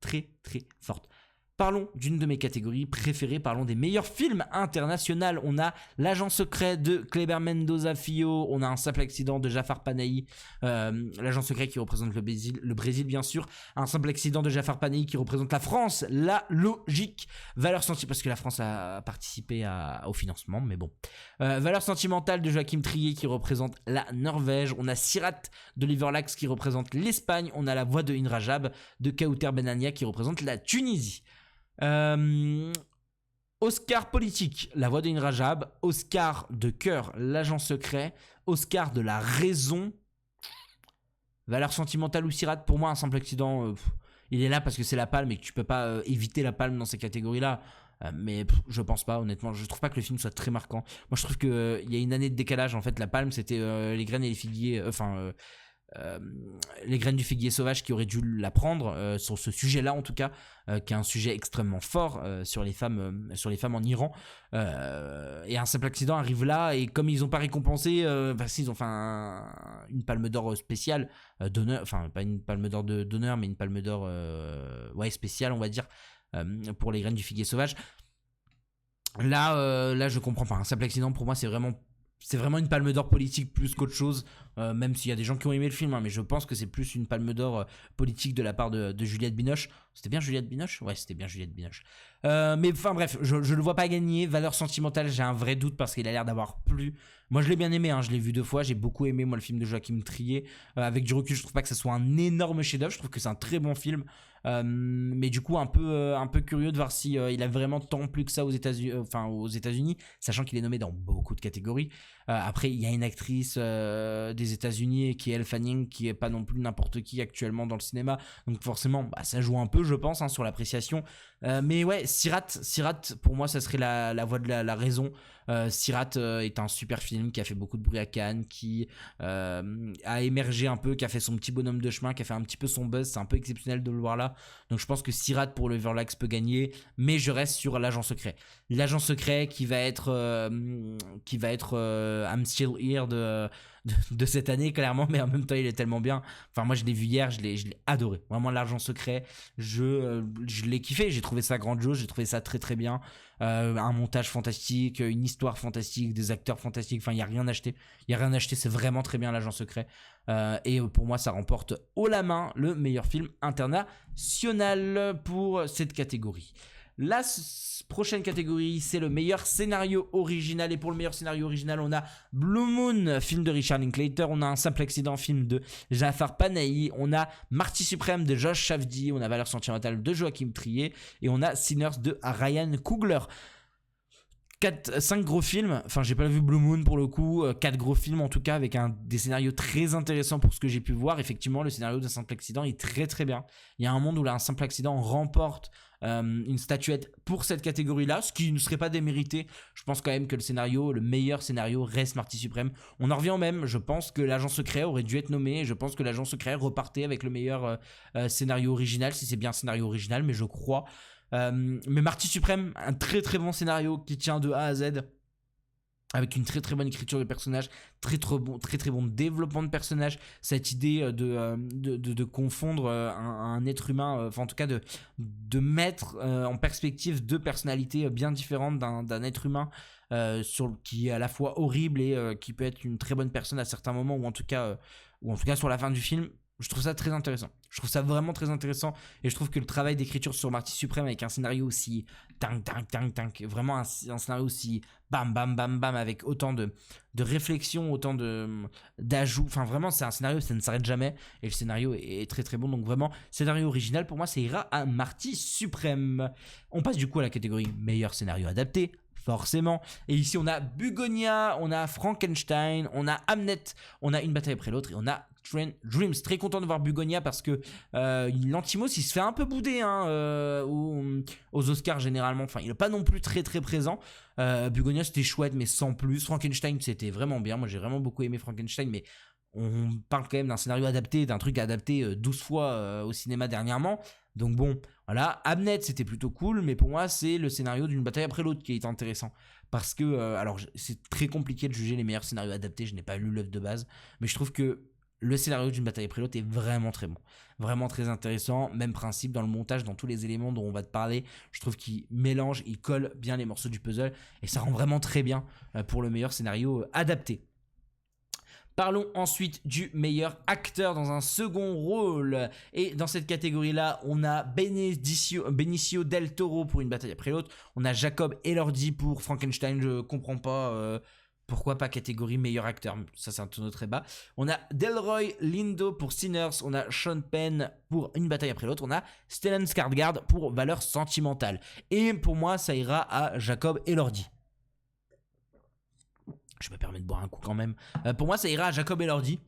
très très forte. Parlons d'une de mes catégories préférées, parlons des meilleurs films internationaux. On a L'Agent secret de Kleber Mendoza Filho, on a Un simple accident de Jafar Panahi, l'agent secret qui représente le Brésil bien sûr, Un simple accident de Jafar Panahi qui représente la France, la logique, Valeurs sentimentale, parce que la France a participé au financement, mais bon. Valeurs sentimentales de Joachim Trier qui représente la Norvège, on a Sirat d'Oliver Lacks qui représente l'Espagne, on a La voix de Inrajab de Kauter Benania qui représente la Tunisie. Oscar politique, La voix de Inrajab, Oscar de cœur, L'agent secret, Oscar de la raison, Valeurs sentimentales ou Sirat. Pour moi, Un simple accident, il est là parce que c'est la palme et que tu peux pas éviter la palme dans ces catégories-là. Mais je pense pas, honnêtement. Je trouve pas que le film soit très marquant. Moi, je trouve qu'il y a une année de décalage. En fait, la palme, c'était Les graines et les figuiers. Les graines du figuier sauvage qui auraient dû la prendre sur ce sujet-là en tout cas, qui est un sujet extrêmement fort sur les femmes en Iran. Et Un simple accident arrive là, et comme ils n'ont pas récompensé, ils ont fait une palme d'or spéciale d'honneur, enfin pas une palme d'or d'honneur, mais une palme d'or spéciale on va dire, pour les graines du figuier sauvage. Là je comprends pas. Un simple accident pour moi c'est vraiment une palme d'or politique plus qu'autre chose, même s'il y a des gens qui ont aimé le film, hein, mais je pense que c'est plus une palme d'or politique de la part de Juliette Binoche. C'était bien Juliette Binoche ? Ouais, c'était bien Juliette Binoche. Mais enfin bref, je le vois pas gagner. Valeurs sentimentales, j'ai un vrai doute parce qu'il a l'air d'avoir plu. Moi je l'ai bien aimé, hein, je l'ai vu 2 fois, j'ai beaucoup aimé moi le film de Joachim Trier. Avec du recul, je trouve pas que ce soit un énorme chef-d'œuvre, je trouve que c'est un très bon film. Mais du coup un peu curieux de voir si il a vraiment tant plu que ça aux États-Unis, sachant qu'il est nommé dans beaucoup de catégories. Après il y a une actrice des États-Unis qui est Elle Fanning, qui est pas non plus n'importe qui actuellement dans le cinéma, donc forcément ça joue un peu je pense hein, sur l'appréciation. Mais ouais, Sirat pour moi ça serait la voix de la raison. Sirat est un super film qui a fait beaucoup de bruit à Cannes, qui a émergé un peu, qui a fait son petit bonhomme de chemin, qui a fait un petit peu son buzz. C'est un peu exceptionnel de le voir là, donc je pense que Sirat pour le Verlax peut gagner, mais je reste sur L'agent secret qui va être I'm Still Here de cette année clairement, mais en même temps il est tellement bien. Enfin moi je l'ai vu hier, je l'ai adoré, vraiment. L'agent secret, je l'ai kiffé, j'ai trouvé ça grandiose, j'ai trouvé ça très très bien. Un montage fantastique, une histoire fantastique, des acteurs fantastiques, enfin il y a rien à acheter, c'est vraiment très bien L'agent secret. Et pour moi ça remporte haut la main le meilleur film international pour cette catégorie. La prochaine catégorie, c'est le meilleur scénario original. Et pour le meilleur scénario original, on a Blue Moon, film de Richard Linklater. On a Un simple accident, film de Jafar Panahi. On a Marty Suprême de Josh Safdie. On a Valeurs sentimentales de Joachim Trier. Et on a Sinners de Ryan Coogler. 5 gros films, enfin j'ai pas vu Blue Moon pour le coup, 4 gros films en tout cas, avec des scénarios très intéressants pour ce que j'ai pu voir. Effectivement le scénario d'un simple accident est très très bien. Il y a un monde où là, Un simple accident remporte une statuette pour cette catégorie là, ce qui ne serait pas démérité. Je pense quand même que le meilleur scénario reste Marty Suprême. On en revient au même, je pense que L'agent secret aurait dû être nommé, je pense que L'agent secret repartait avec le meilleur scénario original, si c'est bien un scénario original, mais je crois. Mais Marty Suprême, un très très bon scénario qui tient de A à Z. avec une très très bonne écriture de personnage, très très bon développement de personnage, cette idée de confondre un être humain, enfin en tout cas de mettre en perspective deux personnalités bien différentes d'un être humain qui est à la fois horrible et qui peut être une très bonne personne à certains moments, ou en tout cas sur la fin du film. Je trouve ça très intéressant. Je trouve ça vraiment très intéressant. Et je trouve que le travail d'écriture sur Marty Suprême avec un scénario aussi vraiment un scénario aussi bam bam bam bam, avec autant de réflexion, autant d'ajouts. Enfin vraiment, c'est un scénario, ça ne s'arrête jamais. Et le scénario est très très bon. Donc vraiment, scénario original, pour moi, ça ira à Marty Suprême. On passe du coup à la catégorie meilleur scénario adapté. Forcément. Et ici, on a Bugonia, on a Frankenstein, on a Hamnet, on a Une bataille après l'autre et on a Train Dreams. Très content de voir Bugonia parce que Lanthimos, il se fait un peu bouder aux Oscars généralement. Enfin, il n'est pas non plus très très présent. Bugonia, c'était chouette, mais sans plus. Frankenstein, c'était vraiment bien. Moi, j'ai vraiment beaucoup aimé Frankenstein, mais on parle quand même d'un scénario adapté, d'un truc adapté 12 fois au cinéma dernièrement. Donc bon, voilà, Hamnet c'était plutôt cool, mais pour moi c'est le scénario d'Une bataille après l'autre qui est intéressant. Parce que, alors c'est très compliqué de juger les meilleurs scénarios adaptés, je n'ai pas lu l'œuvre de base, mais je trouve que le scénario d'Une bataille après l'autre est vraiment très bon. Vraiment très intéressant, même principe dans le montage, dans tous les éléments dont on va te parler. Je trouve qu'il mélange, il colle bien les morceaux du puzzle, et ça rend vraiment très bien pour le meilleur scénario adapté. Parlons ensuite du meilleur acteur dans un second rôle. Et dans cette catégorie-là, on a Benicio del Toro pour Une bataille après l'autre. On a Jacob Elordi pour Frankenstein. Je comprends pas pourquoi pas catégorie meilleur acteur. Ça, c'est un tonneau très bas. On a Delroy Lindo pour Sinners. On a Sean Penn pour Une bataille après l'autre. On a Stellan Skarsgård pour Valeurs sentimentales. Et pour moi, ça ira à Jacob Elordi. Je me permets de boire un coup quand même. Pour moi, ça ira à Jacob Elordi.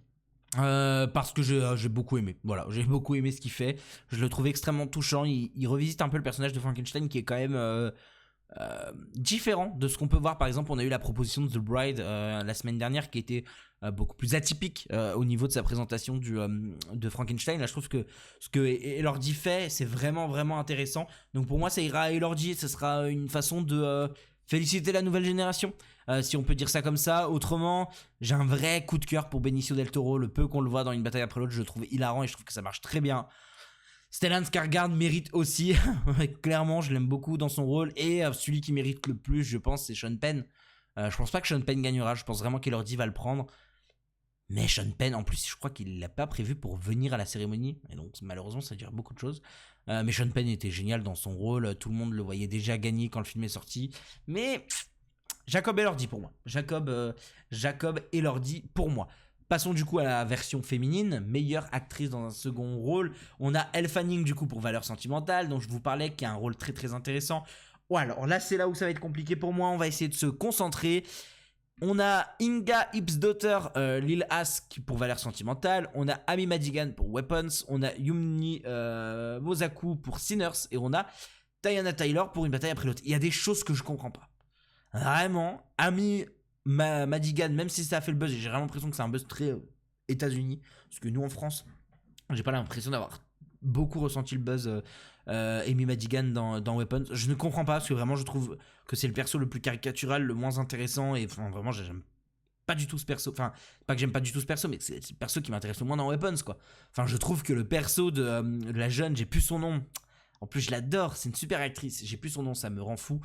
Parce que j'ai beaucoup aimé. Voilà, j'ai beaucoup aimé ce qu'il fait. Je le trouve extrêmement touchant. Il revisite un peu le personnage de Frankenstein qui est quand même différent de ce qu'on peut voir. Par exemple, on a eu la proposition de The Bride la semaine dernière qui était beaucoup plus atypique au niveau de sa présentation de Frankenstein. Là, je trouve que ce que Elordi fait, c'est vraiment vraiment intéressant. Donc pour moi, ça ira à Elordi. Ce sera une façon de féliciter la nouvelle génération, si on peut dire ça comme ça. Autrement, j'ai un vrai coup de cœur pour Benicio del Toro. Le peu qu'on le voit dans Une bataille après l'autre, je le trouve hilarant et je trouve que ça marche très bien. Stellan Skarsgård mérite aussi. Clairement, je l'aime beaucoup dans son rôle. Et celui qui mérite le plus, je pense, c'est Sean Penn. Je pense pas que Sean Penn gagnera. Je pense vraiment qu'Elordi va le prendre. Mais Sean Penn, en plus, je crois qu'il l'a pas prévu pour venir à la cérémonie. Et donc, malheureusement, ça veut dire beaucoup de choses. Mais Sean Penn était génial dans son rôle. Tout le monde le voyait déjà gagner quand le film est sorti. Mais Jacob Elordi pour moi. Jacob Elordi pour moi. Passons du coup à la version féminine, meilleure actrice dans un second rôle. On a Elle Fanning du coup pour Valeurs sentimentales, dont je vous parlais, qui a un rôle très très intéressant. Ouais, alors là c'est là où ça va être compliqué pour moi, on va essayer de se concentrer. On a Inga Ipsdotter Lil As pour Valeurs sentimentales. On a Amy Madigan pour Weapons. On a Yumi Mosaku pour Sinners. Et on a Teyana Taylor pour Une bataille après l'autre. Il y a des choses que je comprends pas. Vraiment, Amy Madigan, même si ça a fait le buzz, j'ai vraiment l'impression que c'est un buzz très États-Unis. Parce que nous en France, j'ai pas l'impression d'avoir beaucoup ressenti le buzz Amy Madigan dans Weapons. Je ne comprends pas parce que vraiment je trouve que c'est le perso le plus caricatural, le moins intéressant, et enfin, vraiment j'aime pas du tout ce perso. Enfin, pas que j'aime pas du tout ce perso, mais c'est le perso qui m'intéresse le moins dans Weapons, quoi. Enfin, je trouve que le perso de la jeune, j'ai plus son nom. En plus, je l'adore, c'est une super actrice. J'ai plus son nom, ça me rend fou.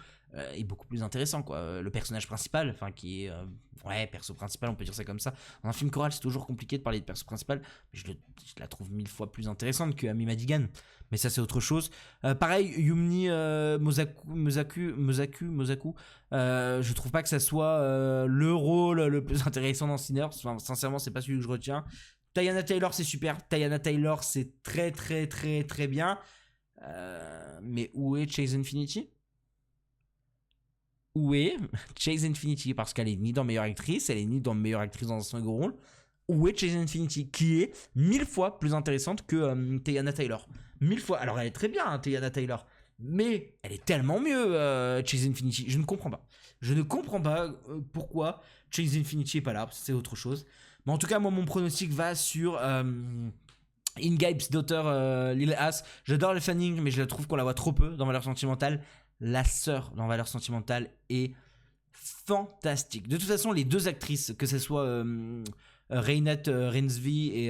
Et beaucoup plus intéressant, quoi. Le personnage principal, enfin, qui est. Ouais, perso principal, on peut dire ça comme ça. Dans un film choral, c'est toujours compliqué de parler de perso principal. Mais je la trouve 1000 fois plus intéressante que Amy Madigan. Mais ça, c'est autre chose. Pareil, Yumi Mosaku. Je trouve pas que ça soit le rôle le plus intéressant dans Sinners. Enfin, sincèrement, c'est pas celui que je retiens. Teyana Taylor, c'est super. Teyana Taylor, c'est très, très, très, très bien. Mais où est Chase Infinity? Où est Chase Infinity? Parce qu'elle est ni dans meilleure actrice, elle est ni dans meilleure actrice dans un second rôle. Où est Chase Infinity? Qui est 1000 fois plus intéressante que Teyana Taylor. 1000 fois. Alors elle est très bien, Teyana Taylor. Mais elle est tellement mieux, Chase Infinity. Je ne comprends pas. Je ne comprends pas pourquoi Chase Infinity est pas là. C'est autre chose. Mais en tout cas, moi, mon pronostic va sur Inga Ipsdotter Lil As. J'adore Elle Fanning, mais je la trouve qu'on la voit trop peu dans Valeurs sentimentales. La sœur dans Valeurs sentimentales est fantastique. De toute façon, les deux actrices, que ce soit Reinette Reinsve et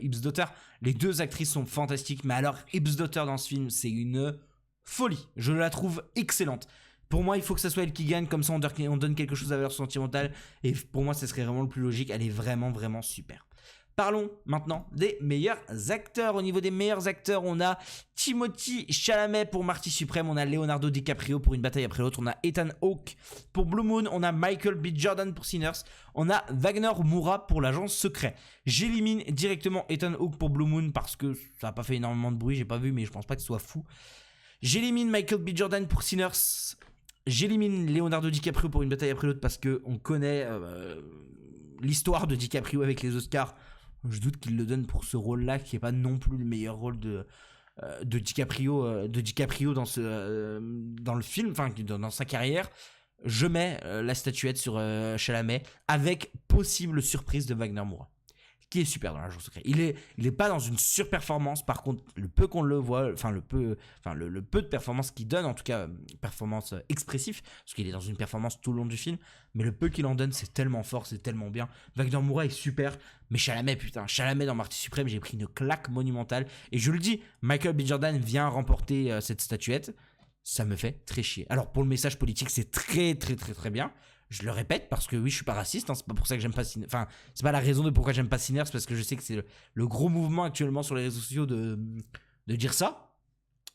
Ibsdotter, les deux actrices sont fantastiques. Mais alors, Ibsdotter dans ce film, c'est une folie. Je la trouve excellente. Pour moi, il faut que ça soit elle qui gagne, comme ça on donne quelque chose à valeur sentimentale. Et pour moi, ça serait vraiment le plus logique. Elle est vraiment, vraiment super. Parlons maintenant des meilleurs acteurs. Au niveau des meilleurs acteurs, on a Timothée Chalamet pour Marty Suprême, on a Leonardo DiCaprio pour Une bataille après l'autre, on a Ethan Hawke pour Blue Moon, on a Michael B. Jordan pour Sinners, on a Wagner Moura pour L'Agent Secret. J'élimine directement Ethan Hawke pour Blue Moon parce que ça n'a pas fait énormément de bruit, j'ai pas vu, mais je pense pas que ce soit fou. J'élimine Michael B. Jordan pour Sinners. J'élimine Leonardo DiCaprio pour Une bataille après l'autre parce qu'on connaît l'histoire de DiCaprio avec les Oscars. Je doute qu'il le donne pour ce rôle-là, qui n'est pas non plus le meilleur rôle de DiCaprio dans le film, enfin dans sa carrière. Je mets la statuette sur Chalamet avec possible surprise de Wagner Moura, qui est super dans L'Agent Secret. Il est pas dans une surperformance, par contre le peu qu'on le voit, le peu de performance qu'il donne, en tout cas performance expressive, parce qu'il est dans une performance tout le long du film, mais le peu qu'il en donne, c'est tellement fort, c'est tellement bien. Wagner Moura est super, mais Chalamet dans Marty Suprême, j'ai pris une claque monumentale, et je le dis, Michael B. Jordan vient remporter cette statuette, ça me fait très chier. Alors pour le message politique, c'est très très très très bien. Je le répète parce que oui, je suis pas raciste, hein, c'est pas pour ça que j'aime pas Sinners. Enfin, c'est pas la raison de pourquoi j'aime pas Sinners, parce que je sais que c'est le gros mouvement actuellement sur les réseaux sociaux de dire ça.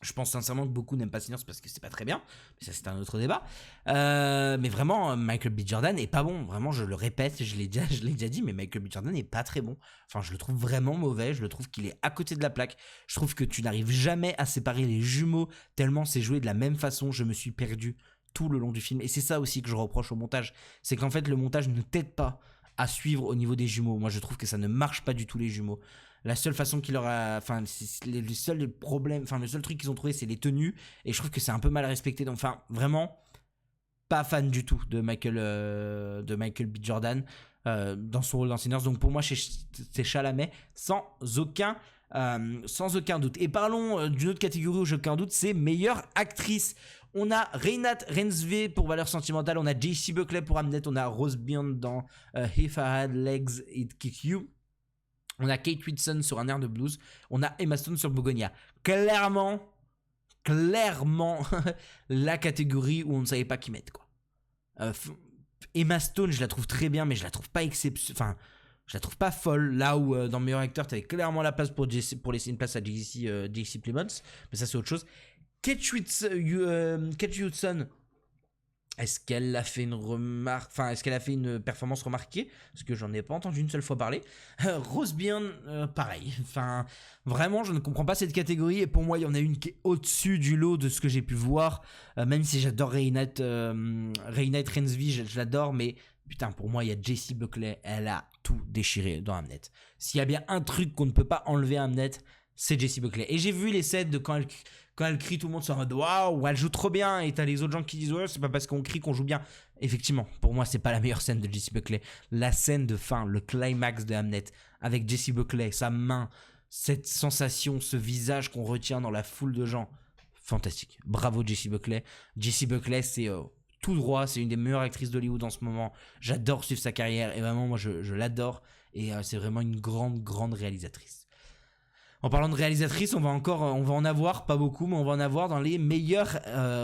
Je pense sincèrement que beaucoup n'aiment pas Sinners parce que c'est pas très bien, mais ça c'est un autre débat. Mais vraiment, Michael B. Jordan est pas bon. Vraiment, je le répète, je l'ai déjà dit, mais Michael B. Jordan est pas très bon. Enfin, je le trouve vraiment mauvais. Je le trouve qu'il est à côté de la plaque. Je trouve que tu n'arrives jamais à séparer les jumeaux tellement c'est joué de la même façon. Je me suis perdu tout le long du film. Et c'est ça aussi que je reproche au montage. C'est qu'en fait, le montage ne t'aide pas à suivre au niveau des jumeaux. Moi, je trouve que ça ne marche pas du tout, les jumeaux. La seule façon qu'il leur a... Enfin, les seuls problèmes... Enfin, le seul truc qu'ils ont trouvé, c'est les tenues. Et je trouve que c'est un peu mal respecté. Donc, enfin, vraiment, pas fan du tout de Michael B. Jordan dans son rôle dans Sinners. Donc, pour moi, c'est Chalamet sans aucun doute. Et parlons d'une autre catégorie où j'ai aucun doute, c'est meilleure actrice. On a Reinette Reinsve pour Valeur Sentimentale, on a J.C. Buckley pour Hamnet, on a Rose Byrne dans If I Had Legs, I'd Kick You. On a Kate Winslet sur Un air de blues, on a Emma Stone sur Begonia. Clairement, la catégorie où on ne savait pas qui mettre, quoi. Emma Stone, je la trouve très bien, mais je la trouve pas exceptionnelle. Enfin, je la trouve pas folle. Là où dans Meilleur Acteur, t'avais clairement la place pour laisser une place à J.C. Plemons, mais ça c'est autre chose. Kate Hudson, est-ce qu'elle a fait une performance remarquée? Parce que j'en ai pas entendu une seule fois parler. Rose Byrne, pareil. Enfin, vraiment, je ne comprends pas cette catégorie. Et pour moi, il y en a une qui est au-dessus du lot de ce que j'ai pu voir. Même si j'adore Reinette Reinsve, je l'adore, mais putain, pour moi, il y a J.C. Buckley. Elle a tout déchiré dans Hamnet. S'il y a bien un truc qu'on ne peut pas enlever à Hamnet, c'est J.C. Buckley. Et j'ai vu les scènes de quand elle crie, tout le monde se dit waouh, elle joue trop bien. Et t'as les autres gens qui disent ouais, c'est pas parce qu'on crie qu'on joue bien. Effectivement, pour moi, c'est pas la meilleure scène de J.C. Buckley. La scène de fin, le climax de Hamnet, avec J.C. Buckley, sa main, cette sensation, ce visage qu'on retient dans la foule de gens, fantastique. Bravo J.C. Buckley. J.C. Buckley, c'est tout droit, c'est une des meilleures actrices d'Hollywood en ce moment. J'adore suivre sa carrière et vraiment, moi, je l'adore. Et c'est vraiment une grande réalisatrice. En parlant de réalisatrice, on va en avoir, pas beaucoup, mais on va en avoir dans les meilleures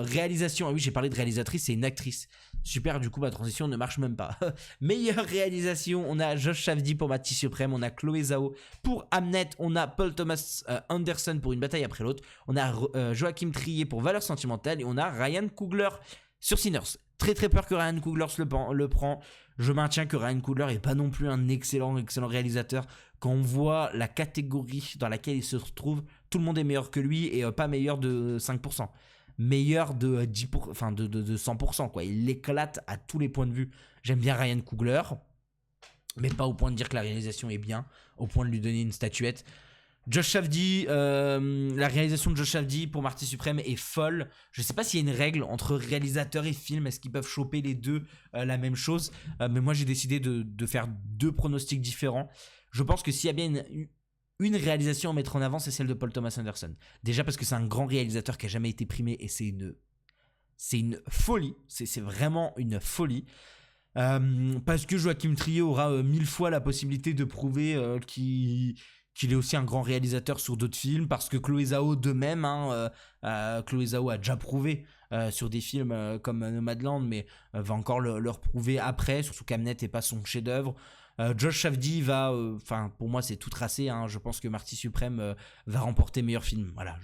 réalisations. Ah oui, j'ai parlé de réalisatrice, c'est une actrice. Super, du coup, ma transition ne marche même pas. Meilleure réalisation, on a Josh Safdie pour Marty Suprême, on a Chloé Zhao pour Hamnet, on a Paul Thomas Anderson pour Une bataille après l'autre, on a Joachim Trier pour Valeur Sentimentale et on a Ryan Coogler sur Sinners. Très peur que Ryan Coogler le prend. Je maintiens que Ryan Coogler est pas non plus un excellent réalisateur. Quand on voit la catégorie dans laquelle il se retrouve, tout le monde est meilleur que lui et pas meilleur de 5%. Meilleur de 10%, enfin de 100%, quoi. Il l'éclate à tous les points de vue. J'aime bien Ryan Coogler, mais pas au point de dire que la réalisation est bien, au point de lui donner une statuette. Josh Safdie, la réalisation de Josh Safdie pour Marty Suprême est folle. Je sais pas s'il y a une règle entre réalisateur et film, est-ce qu'ils peuvent choper les deux la même chose, mais moi j'ai décidé de faire deux pronostics différents. Je pense que s'il y a bien une réalisation à mettre en avant, c'est celle de Paul Thomas Anderson. Déjà parce que c'est un grand réalisateur qui a jamais été primé et c'est c'est une folie, c'est vraiment une folie. Parce que Joachim Trier aura 1000 fois la possibilité de prouver qu'il est aussi un grand réalisateur sur d'autres films, parce que Chloé Zhao de même, Chloé Zhao a déjà prouvé sur des films comme Nomadland, mais va encore le reprouver après, surtout qu'Hamnet n'est pas son chef-d'œuvre. Josh Safdie va, pour moi c'est tout tracé, je pense que Marty Suprême va remporter meilleur film. Voilà,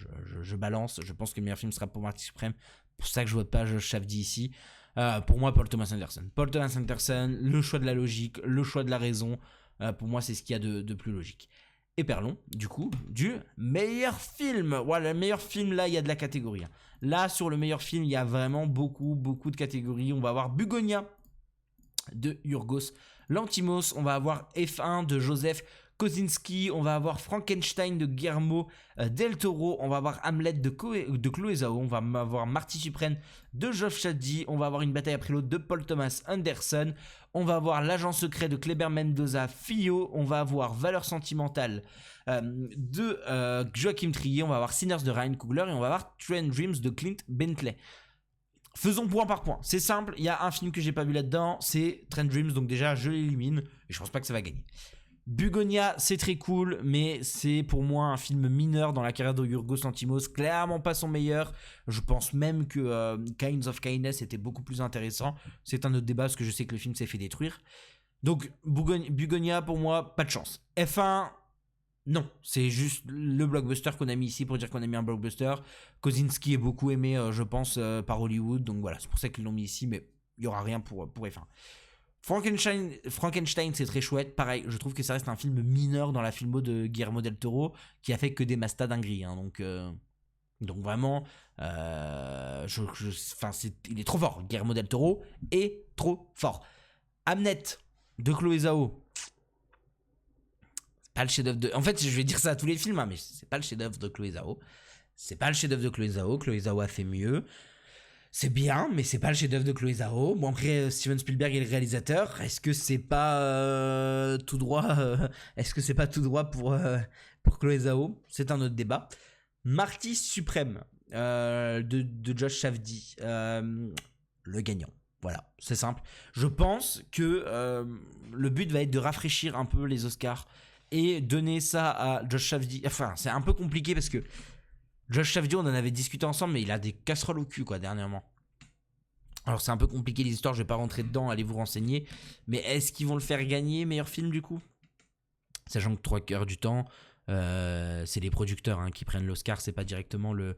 je balance, je pense que le meilleur film sera pour Marty Suprême, pour ça que je vote pas Josh Safdie ici. Pour moi, Paul Thomas Anderson. Paul Thomas Anderson, le choix de la logique, le choix de la raison, pour moi c'est ce qu'il y a de plus logique. Et parlons du coup du meilleur film. Voilà, le meilleur film, là il y a de la catégorie. Là sur le meilleur film, il y a vraiment beaucoup de catégories. On va avoir Bugonia de Yorgos Lanthimos, on va avoir F1 de Joseph Kosinski, on va avoir Frankenstein de Guillermo del Toro, on va avoir Hamlet de Chloé Zhao, on va avoir Marty Suprême de Josh Safdie, on va avoir Une bataille après l'autre de Paul Thomas Anderson, on va avoir L'agent secret de Kleber Mendoza Filho, on va avoir Valeurs sentimentales de Joachim Trier, on va avoir Sinners de Ryan Coogler et on va avoir True Dreams de Clint Bentley. Faisons point par point, c'est simple, il y a un film que j'ai pas vu là-dedans, c'est Trend Dreams, donc déjà je l'élimine, et je pense pas que ça va gagner. Bugonia, c'est très cool, mais c'est pour moi un film mineur dans la carrière de Yorgos Lanthimos, clairement pas son meilleur. Je pense même que Kinds of Kindness était beaucoup plus intéressant. C'est un autre débat parce que je sais que le film s'est fait détruire. Donc Bugonia pour moi, pas de chance. F1, non, c'est juste le blockbuster qu'on a mis ici pour dire qu'on a mis un blockbuster. Kosinski est beaucoup aimé, je pense, par Hollywood, donc voilà, c'est pour ça qu'ils l'ont mis ici, mais il n'y aura rien pour F1. Frankenstein, c'est très chouette. Pareil, je trouve que ça reste un film mineur dans la filmo de Guillermo del Toro, qui a fait que des mastas dingueries. Donc vraiment, il est trop fort. Guillermo del Toro est trop fort. Hamnet de Chloé Zhao, c'est pas le chef-d'œuvre de. En fait, je vais dire ça à tous les films, mais c'est pas le chef-d'œuvre de Chloé Zhao. C'est pas le chef-d'œuvre de Chloé Zhao. Chloé Zhao a fait mieux. C'est bien, mais c'est pas le chef-d'œuvre de Chloé Zhao. Bon, après, Steven Spielberg est le réalisateur. Est-ce que c'est pas tout droit Est-ce que c'est pas tout droit pour Chloé Zhao? C'est un autre débat. Marty Suprême de Josh Safdie, le gagnant. Voilà, c'est simple. Je pense que le but va être de rafraîchir un peu les Oscars et donner ça à Josh Safdie. Enfin, c'est un peu compliqué parce que Josh Safdie, on en avait discuté ensemble, mais il a des casseroles au cul, dernièrement. Alors, c'est un peu compliqué les histoires, je vais pas rentrer dedans, allez vous renseigner. Mais est-ce qu'ils vont le faire gagner meilleur film, du coup? Sachant que 3/4 du temps, c'est les producteurs qui prennent l'Oscar, c'est pas directement le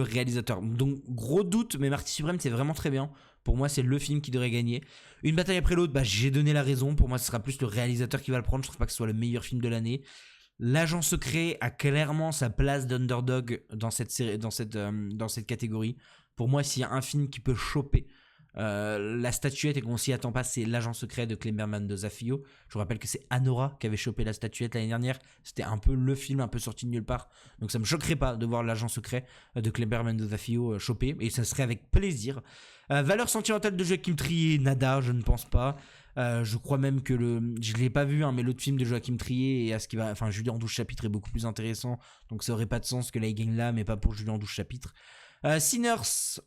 réalisateur. Donc, gros doute, mais Marty Suprême, c'est vraiment très bien. Pour moi, c'est le film qui devrait gagner. Une bataille après l'autre, j'ai donné la raison. Pour moi, ce sera plus le réalisateur qui va le prendre. Je trouve pas que ce soit le meilleur film de l'année. L'agent secret a clairement sa place d'underdog dans cette série, dans cette catégorie. Pour moi, s'il y a un film qui peut choper la statuette et qu'on s'y attend pas, c'est L'agent secret de Kleber Mendoza Filho. Je vous rappelle que c'est Anora qui avait chopé la statuette l'année dernière. C'était un peu le film un peu sorti de nulle part. Donc ça me choquerait pas de voir L'agent secret de Kleber Mendoza Filho choper. Et ça serait avec plaisir. Valeurs sentimentales de Joachim Trier, nada, je ne pense pas. Je crois même que je l'ai pas vu, mais l'autre film de Joachim Trier et à ce qui va, Julien 12 chapitres est beaucoup plus intéressant, donc ça aurait pas de sens que là il gagne là, mais pas pour Julien 12 chapitres. Sinners,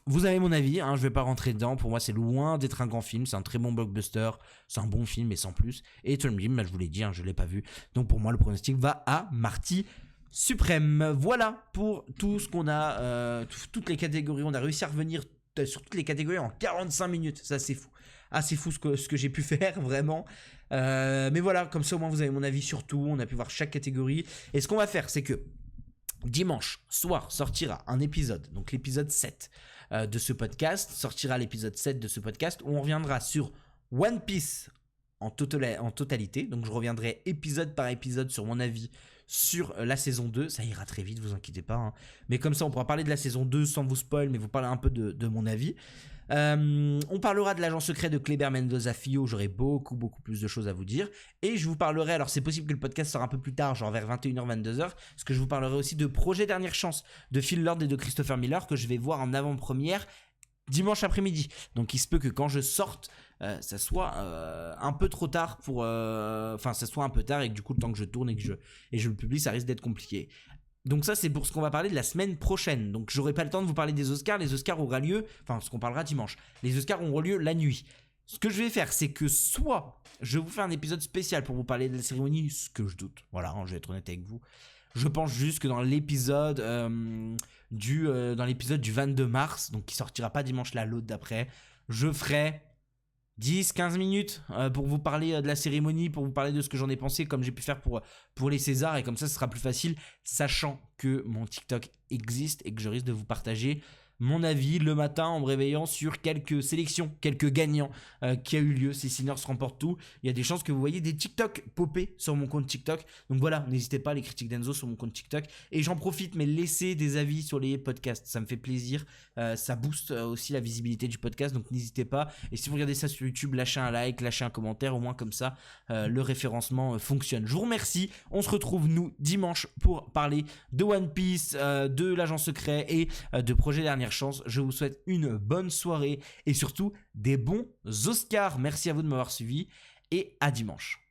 vous avez mon avis, je vais pas rentrer dedans. Pour moi, c'est loin d'être un grand film, c'est un très bon blockbuster, c'est un bon film, mais sans plus. Et True Dreams, je vous l'ai dit, je l'ai pas vu, donc pour moi le pronostic va à Marty Suprême. Voilà pour tout ce qu'on a, toutes les catégories. On a réussi à revenir sur toutes les catégories en 45 minutes, ça c'est fou. C'est fou ce que j'ai pu faire, vraiment. Mais voilà, comme ça au moins vous avez mon avis sur tout. On a pu voir chaque catégorie. Et ce qu'on va faire, c'est que dimanche soir sortira un épisode, donc l'épisode 7 de ce podcast. Sortira l'épisode 7 de ce podcast où on reviendra sur One Piece en totalité. Donc je reviendrai épisode par épisode sur mon avis sur la saison 2. Ça ira très vite, vous inquiétez pas. Mais comme ça, on pourra parler de la saison 2 sans vous spoil, mais vous parler un peu de mon avis. On parlera de l'agent secret de Kleber Mendoza Filho, j'aurai beaucoup plus de choses à vous dire, et je vous parlerai, alors c'est possible que le podcast sort un peu plus tard, genre vers 21h, 22h, parce que je vous parlerai aussi de Projet Dernière Chance de Phil Lord et de Christopher Miller, que je vais voir en avant-première dimanche après-midi, donc il se peut que quand je sorte, ça soit un peu trop tard ça soit un peu tard, et que du coup le temps que je tourne et que je le publie, ça risque d'être compliqué. Donc ça, c'est pour ce qu'on va parler de la semaine prochaine. Donc j'aurai pas le temps de vous parler des Oscars. Les Oscars auront lieu, enfin ce qu'on parlera dimanche. Les Oscars auront lieu la nuit. Ce que je vais faire, c'est que soit je vous fais un épisode spécial pour vous parler de la cérémonie, ce que je doute. Voilà, je vais être honnête avec vous. Je pense juste que dans l'épisode du 22 mars, donc qui sortira pas dimanche là, l'autre d'après, je ferai 10-15 minutes pour vous parler de la cérémonie, pour vous parler de ce que j'en ai pensé, comme j'ai pu faire pour les Césars, et comme ça ce sera plus facile, sachant que mon TikTok existe et que je risque de vous partager mon avis le matin en me réveillant sur quelques sélections, quelques gagnants qui a eu lieu. Si Sinners remporte tout, il y a des chances que vous voyez des TikTok popper sur mon compte TikTok. Donc voilà, n'hésitez pas, les critiques d'Enzo sur mon compte TikTok. Et j'en profite, mais laissez des avis sur les podcasts, ça me fait plaisir. Ça booste aussi la visibilité du podcast, donc n'hésitez pas. Et si vous regardez ça sur YouTube, lâchez un like, lâchez un commentaire, au moins comme ça, le référencement fonctionne. Je vous remercie. On se retrouve, nous, dimanche pour parler de One Piece, de l'agent secret et de Projet Dernière Chance. Je vous souhaite une bonne soirée et surtout des bons Oscars. Merci à vous de m'avoir suivi et à dimanche.